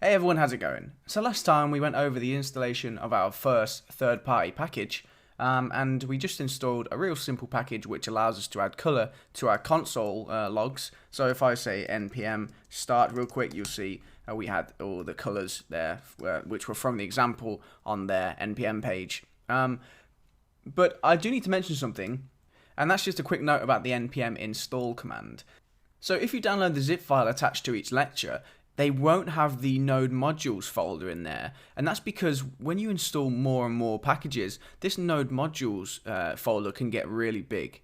Hey everyone, how's it going? So last time we went over the installation of our first third-party package, and we just installed a real simple package which allows us to add color to our console logs. So if I say npm start real quick, you'll see we had all the colors there, which were from the example on their npm page. But I do need to mention something, and that's just a quick note about the npm install command. So if you download the zip file attached to each lecture, they won't have the node modules folder in there, and that's because when you install more and more packages, this node modules folder can get really big.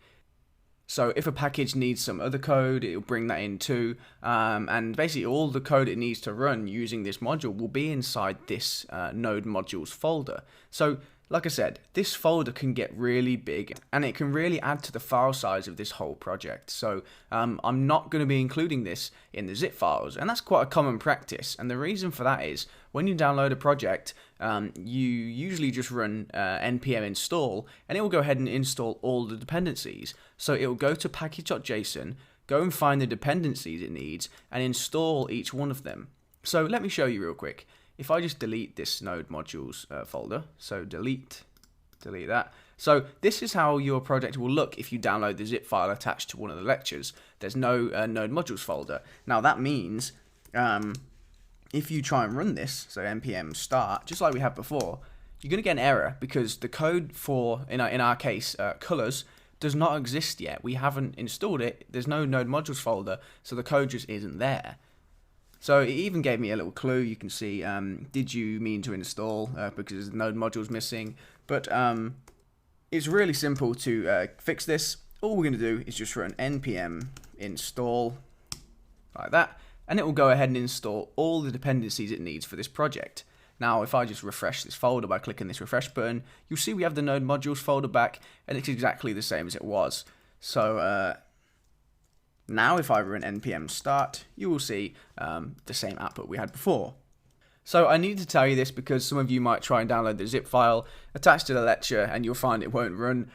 So if a package needs some other code, it'll bring that in too, and basically all the code it needs to run using this module will be inside this node modules folder. So like I said, this folder can get really big and it can really add to the file size of this whole project. So I'm not going to be including this in the zip files, and that's quite a common practice. And the reason for that is when you download a project, you usually just run npm install, and it will go ahead and install all the dependencies. So it will go to package.json, go and find the dependencies it needs, and install each one of them. So let me show you real quick. If I just delete this node modules folder, so delete that. So this is how your project will look if you download the zip file attached to one of the lectures. There's no node modules folder. Now that means if you try and run this, so npm start, just like we had before, you're going to get an error because the code for, in our case, colors, does not exist yet. We haven't installed it. There's no node modules folder, so the code just isn't there. So it even gave me a little clue. You can see, did you mean to install, because the node module's missing. But it's really simple to fix this. All we're going to do is just run npm install, like that, and it will go ahead and install all the dependencies it needs for this project. Now, if I just refresh this folder by clicking this refresh button, you'll see we have the node modules folder back, and it's exactly the same as it was. So now if I run npm start, you will see the same output we had before. So I need to tell you this because some of you might try and download the zip file attached to the lecture and you'll find it won't run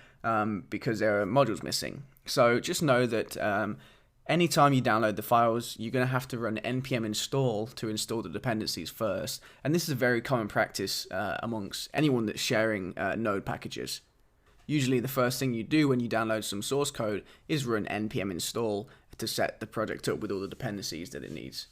because there are modules missing. So just know that anytime you download the files, you're going to have to run npm install to install the dependencies first. And this is a very common practice amongst anyone that's sharing node packages. Usually the first thing you do when you download some source code is run npm install to set the project up with all the dependencies that it needs.